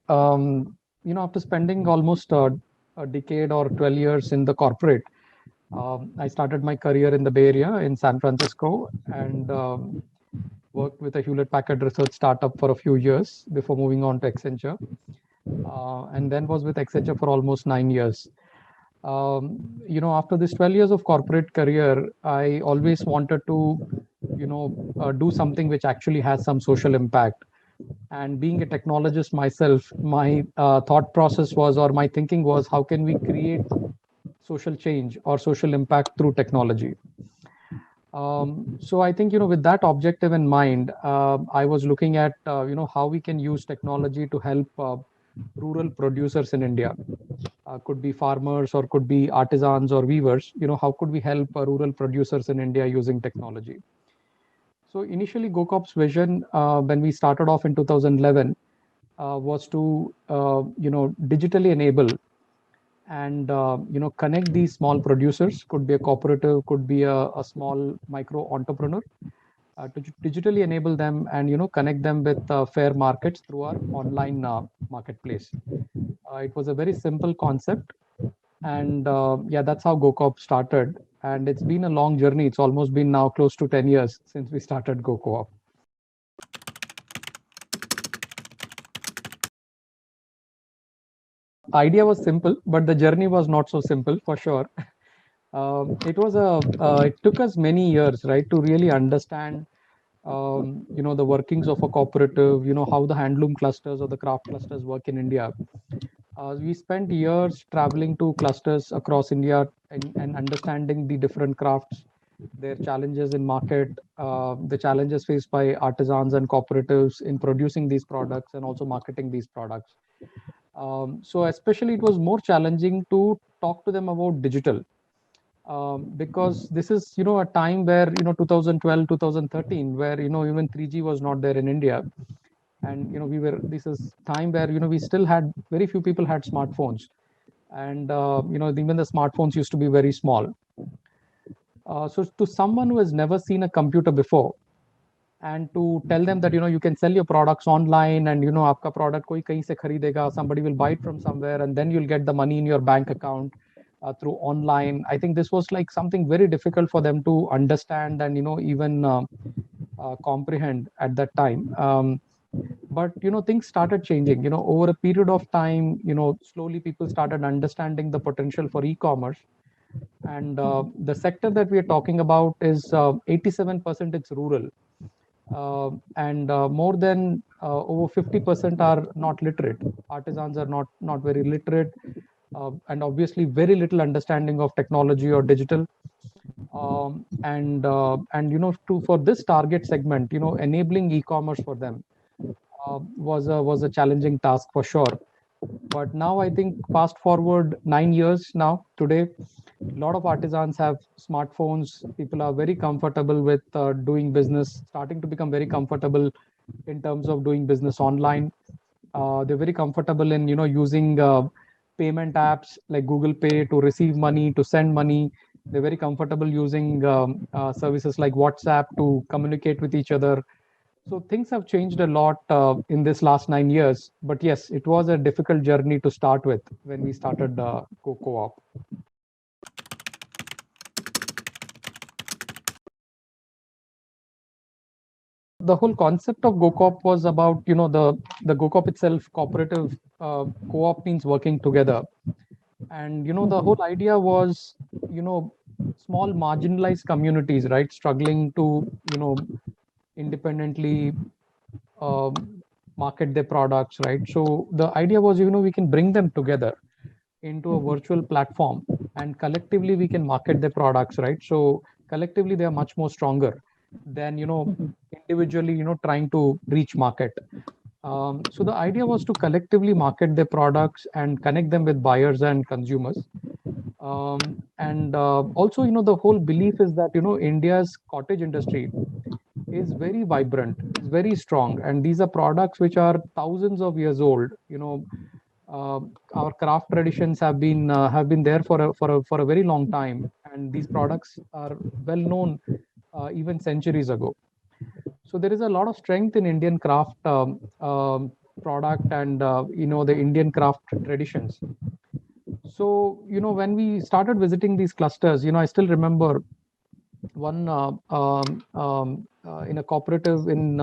After spending almost a decade or 12 years in the corporate, I started my career in the Bay Area in San Francisco and worked with a Hewlett Packard research startup for a few years before moving on to Accenture, and then was with Accenture for almost 9 years. After this 12 years of corporate career, I always wanted to, do something which actually has some social impact. And being a technologist myself, my thought process was, or my thinking was, how can we create social change or social impact through technology? So I think, with that objective in mind, I was looking at, how we can use technology to help rural producers in India. Could be farmers or could be artisans or weavers. How could we help rural producers in India using technology? So initially, GoCop's vision, when we started off in 2011, was to, digitally enable and connect these small producers. Could be a cooperative, could be a small micro entrepreneur, to digitally enable them and connect them with fair markets through our online marketplace. It was a very simple concept, and yeah, that's how GoCoop started. And it's been a long journey. It's almost been now close to 10 years since we started GoCoop. Idea was simple, but the journey was not so simple for sure. It took us many years, right, to really understand, the workings of a cooperative, how the handloom clusters or the craft clusters work in India. We spent years traveling to clusters across India and understanding the different crafts, their challenges in market, the challenges faced by artisans and cooperatives in producing these products and also marketing these products. So especially it was more challenging to talk to them about digital, because this is, a time where, 2012, 2013, where, even 3G was not there in India. And, this is time where, we still had very few people had smartphones. And, even the smartphones used to be very small. So to someone who has never seen a computer before, and to tell them that, you can sell your products online and, aapka product koi kahin se kharidega, somebody will buy it from somewhere, and then you'll get the money in your bank account through online. I think this was like something very difficult for them to understand and, even comprehend at that time. But, things started changing, over a period of time, slowly people started understanding the potential for e-commerce. And the sector that we are talking about is 87% it's rural, and more than over 50% are not literate. Artisans are not very literate, and obviously very little understanding of technology or digital. And to for this target segment, enabling e-commerce for them was a challenging task for sure. But now I think fast forward 9 years now, today, a lot of artisans have smartphones. People are very comfortable with doing business, starting to become very comfortable in terms of doing business online. They're very comfortable in, using payment apps like Google Pay to receive money, to send money. They're very comfortable using services like WhatsApp to communicate with each other. So things have changed a lot in this last 9 years. But yes, it was a difficult journey to start with when we started Co-op. The whole concept of GoCop was about, the GoCop itself, cooperative, co-op means working together. And, the whole idea was, small marginalized communities, right, struggling to, independently market their products, right? So the idea was, we can bring them together into a virtual platform, and collectively we can market their products, right? So collectively they are much more stronger than, individually, trying to reach market. So the idea was to collectively market their products and connect them with buyers and consumers. And also, the whole belief is that, India's cottage industry is very vibrant, is very strong, and these are products which are thousands of years old. Uh, our craft traditions have been there for a very long time, and these products are well known even centuries ago. So there is a lot of strength in Indian craft, product and the Indian craft traditions. So when we started visiting these clusters, I still remember one in a cooperative in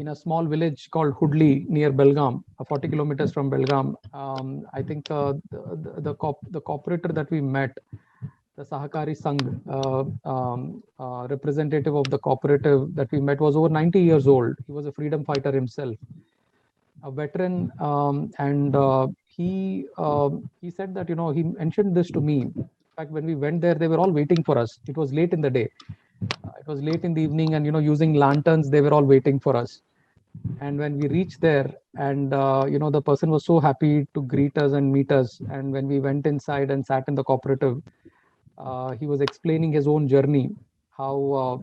a small village called Hudli near Belgaum, 40 kilometers from Belgaum. I think the cooperator that we met, the Sahakari Sangh representative of the cooperative that we met, was over 90 years old. He was a freedom fighter himself, a veteran, and he said that he mentioned this to me. In fact, when we went there, they were all waiting for us. It was late in the day. It was late in the evening, and using lanterns, they were all waiting for us. And when we reached there, and the person was so happy to greet us and meet us. And when we went inside and sat in the cooperative, he was explaining his own journey, how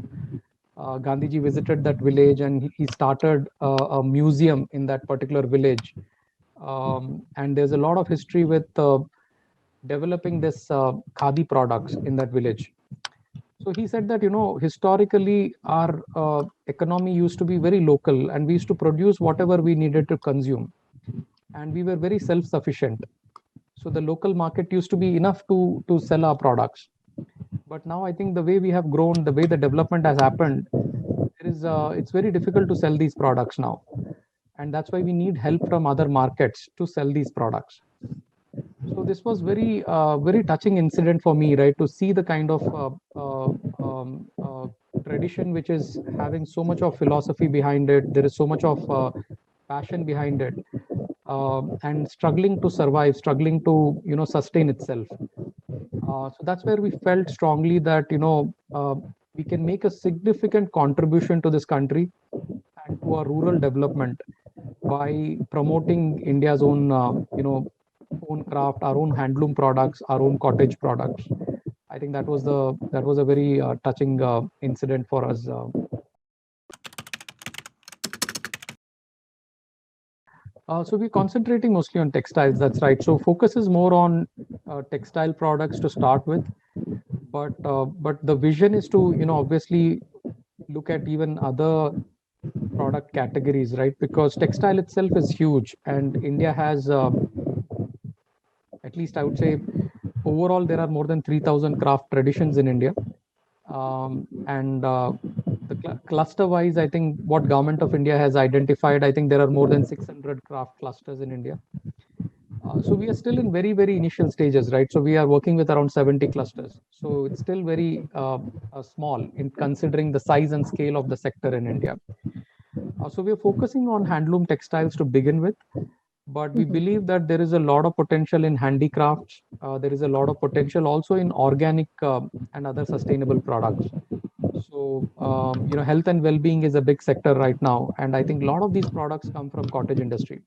Gandhiji visited that village and he started a museum in that particular village. And there's a lot of history with developing this khadi products in that village. So he said that historically our economy used to be very local, and we used to produce whatever we needed to consume, and we were very self-sufficient. So the local market used to be enough to sell our products. But now I think the way we have grown, the way the development has happened, it's very difficult to sell these products now, and that's why we need help from other markets to sell these products. So this was very touching incident for me, right, to see the kind of tradition which is having so much of philosophy behind it. There is so much of passion behind it, and struggling to survive, struggling to sustain itself. So that's where we felt strongly that we can make a significant contribution to this country and to our rural development by promoting India's own own craft, our own handloom products, our own cottage products. I think that was a very touching incident for us. So we're concentrating mostly on textiles. That's right. So focus is more on textile products to start with, but the vision is to obviously look at even other product categories, right? Because textile itself is huge, and India has at least I would say overall there are more than 3,000 craft traditions in India. And the cluster wise, I think what government of India has identified, I think there are more than 600 craft clusters in India. So we are still in very initial stages, right? So we are working with around 70 clusters. So it's still very small in considering the size and scale of the sector in India. So we are focusing on handloom textiles to begin with, but we believe that there is a lot of potential in handicrafts. There is a lot of potential also in organic and other sustainable products. So health and well-being is a big sector right now, and I think a lot of these products come from cottage industry.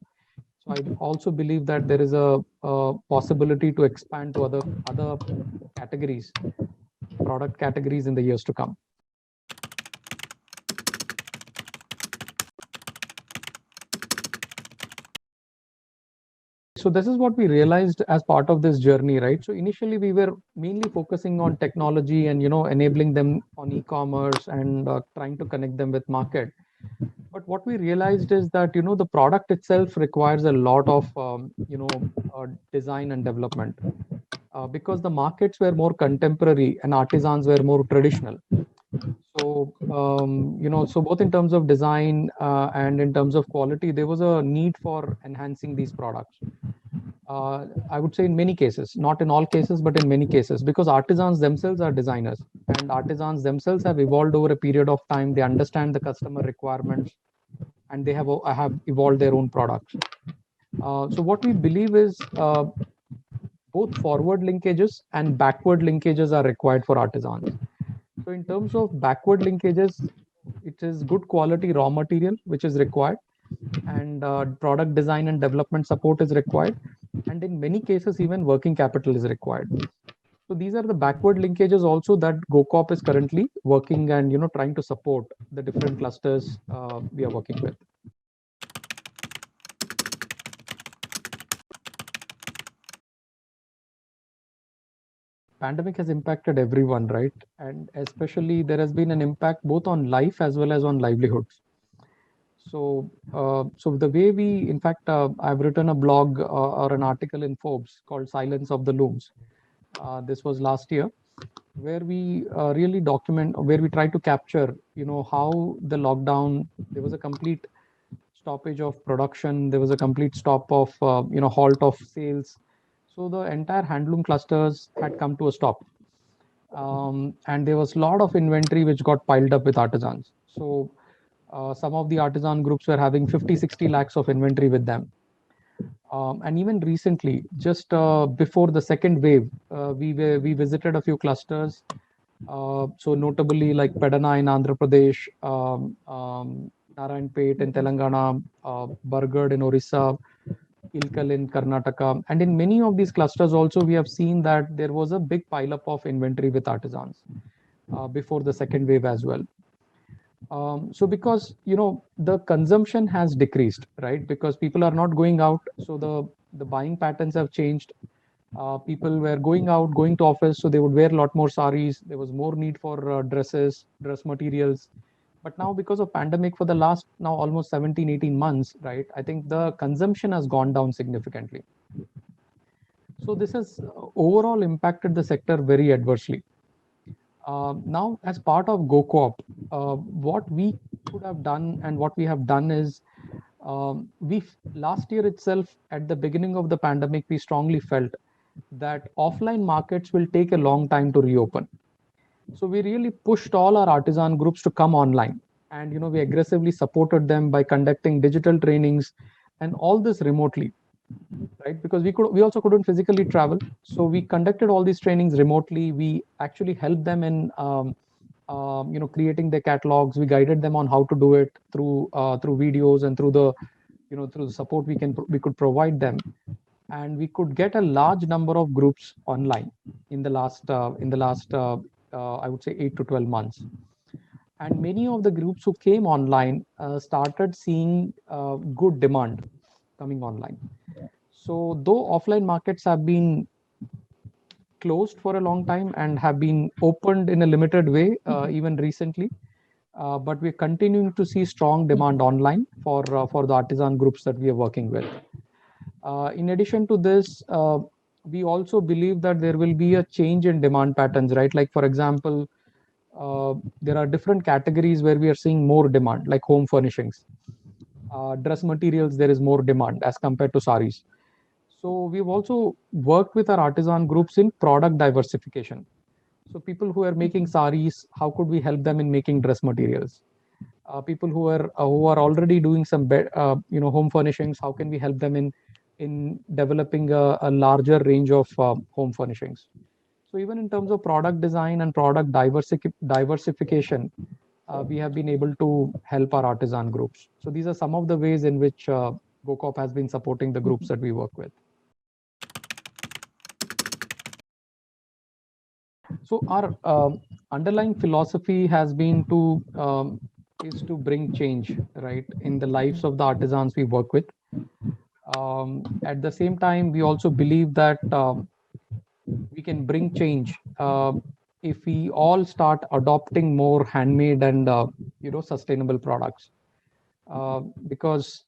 So I also believe that there is a possibility to expand to other categories, product categories in the years to come. So this is what we realized as part of this journey, right? So initially we were mainly focusing on technology and enabling them on e-commerce and trying to connect them with market. But what we realized is that the product itself requires a lot of design and development, because the markets were more contemporary and artisans were more traditional. So so both in terms of design and in terms of quality, there was a need for enhancing these products. I would say in many cases, not in all cases, but in many cases, because artisans themselves are designers, and artisans themselves have evolved over a period of time. They understand the customer requirements, and they have evolved their own products. So what we believe is both forward linkages and backward linkages are required for artisans. So in terms of backward linkages, it is good quality raw material which is required, and product design and development support is required, and in many cases even working capital is required. So these are the backward linkages also that GoCorp is currently working and trying to support the different clusters we are working with. Pandemic has impacted everyone, right? And especially there has been an impact both on life as well as on livelihoods. So the way we, in fact, I've written a blog or an article in Forbes called "Silence of the Looms." This was last year, where we really document, where we try to capture, how the lockdown, there was a complete stoppage of production, there was a complete stop of, halt of sales. So the entire handloom clusters had come to a stop. And there was a lot of inventory which got piled up with artisans. So some of the artisan groups were having 50, 60 lakhs of inventory with them. And even recently, just before the second wave, we visited a few clusters. So notably like Pedana in Andhra Pradesh, Narayanpet in Telangana, Bargarh in Orissa, Ilkal in Karnataka. And in many of these clusters also, we have seen that there was a big pileup of inventory with artisans before the second wave as well. So because the consumption has decreased, right? Because people are not going out, so the buying patterns have changed. People were going out, going to office, so they would wear a lot more saris. There was more need for dresses, dress materials. But now, because of pandemic, for the last now almost 17, 18 months, right? I think the consumption has gone down significantly. So this has overall impacted the sector very adversely. Now, as part of GoCoop, what we could have done and what we have done is, we last year itself, at the beginning of the pandemic, we strongly felt that offline markets will take a long time to reopen. So we really pushed all our artisan groups to come online, and we aggressively supported them by conducting digital trainings and all this remotely, right? Because we also couldn't physically travel, so we conducted all these trainings remotely. We actually helped them in creating their catalogs. We guided them on how to do it through videos and through the support we could provide them. And we could get a large number of groups online in the last I would say 8 to 12 months. And many of the groups who came online started seeing good demand coming online. So though offline markets have been closed for a long time and have been opened in a limited way even recently, but we're continuing to see strong demand online for the artisan groups that we are working with. In addition to this, we also believe that there will be a change in demand patterns, right? Like, for example, there are different categories where we are seeing more demand, like home furnishings. Dress materials, there is more demand as compared to saris. So we've also worked with our artisan groups in product diversification. So people who are making saris, how could we help them in making dress materials? People who are already doing some home furnishings, how can we help them in developing a larger range of home furnishings? So even in terms of product design and product diversification, we have been able to help our artisan groups. So these are some of the ways in which GoCop has been supporting the groups that we work with. So our underlying philosophy has been is to bring change, right, in the lives of the artisans we work with. At the same time, we also believe that we can bring change if we all start adopting more handmade and sustainable products. Because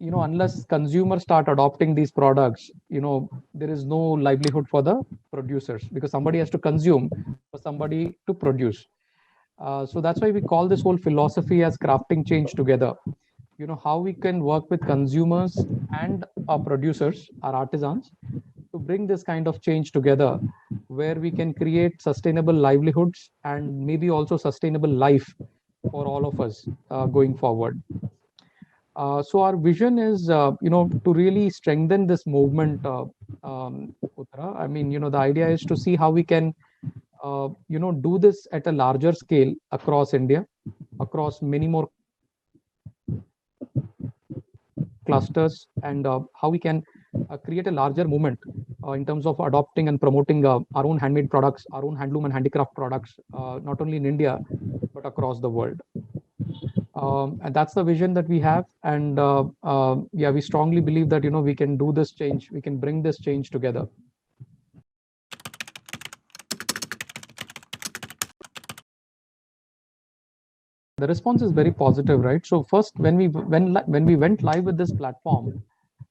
unless consumers start adopting these products, there is no livelihood for the producers, because somebody has to consume for somebody to produce. So that's why we call this whole philosophy as crafting change together. How we can work with consumers and our producers, our artisans, to bring this kind of change together, where we can create sustainable livelihoods and maybe also sustainable life for all of us going forward. So our vision is, to really strengthen this movement, Uttara. I mean, the idea is to see how we can, do this at a larger scale across India, across many more clusters, and how we can create a larger movement in terms of adopting and promoting our own handmade products, our own handloom and handicraft products, not only in India, but across the world. And that's the vision that we have. And yeah, we strongly believe that, we can do this change, we can bring this change together. the response is very positive, right? So first, when we went live with this platform,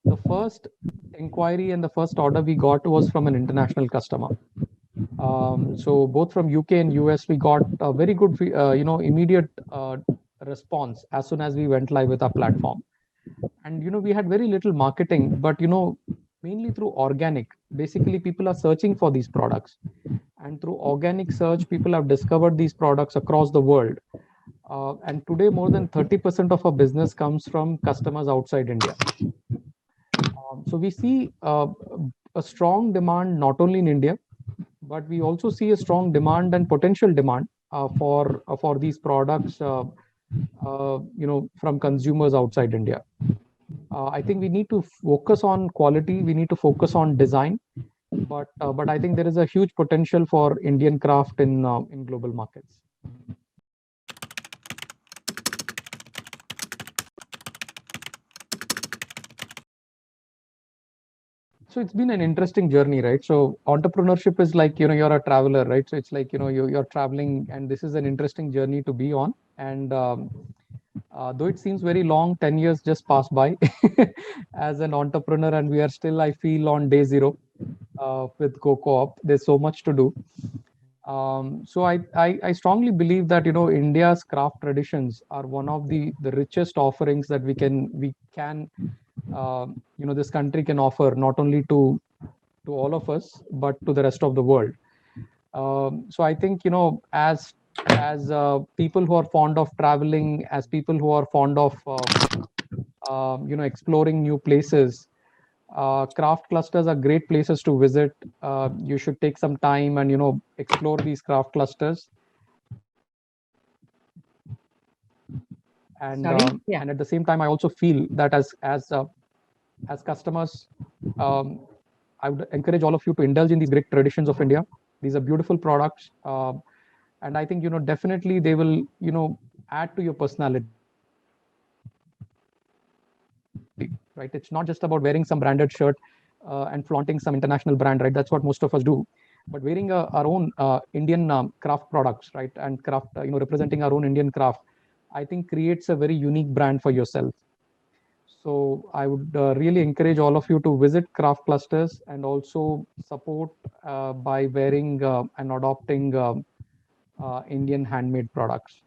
the first inquiry and the first order we got was from an international customer. So both from UK and US, we got a very good, immediate response as soon as we went live with our platform. And we had very little marketing, but mainly through organic. Basically, people are searching for these products, and through organic search, people have discovered these products across the world. And today, more than 30% of our business comes from customers outside India. So we see a strong demand not only in India, but we also see a strong demand and potential demand for these products, from consumers outside India. I think we need to focus on quality. We need to focus on design, but I think there is a huge potential for Indian craft in global markets. So it's been an interesting journey, right? So entrepreneurship is like, you're a traveler, right? So it's like, you're traveling, and this is an interesting journey to be on. And though it seems very long, 10 years just passed by as an entrepreneur, and we are still, I feel, on day zero with CoCoop. There's so much to do. So I strongly believe that India's craft traditions are one of the richest offerings that we can this country can offer, not only to all of us, but to the rest of the world. So I think as people who are fond of traveling, as people who are fond of exploring new places, craft clusters are great places to visit. You should take some time and explore these craft clusters. And Yeah. and at the same time, I also feel that as customers, I would encourage all of you to indulge in these great traditions of India. These are beautiful products, and I think definitely they will add to your personality. Right? It's not just about wearing some branded shirt and flaunting some international brand, right? That's what most of us do. But wearing our own Indian craft products, right, and craft, representing our own Indian craft, I think creates a very unique brand for yourself. So I would really encourage all of you to visit craft clusters and also support by wearing and adopting Indian handmade products.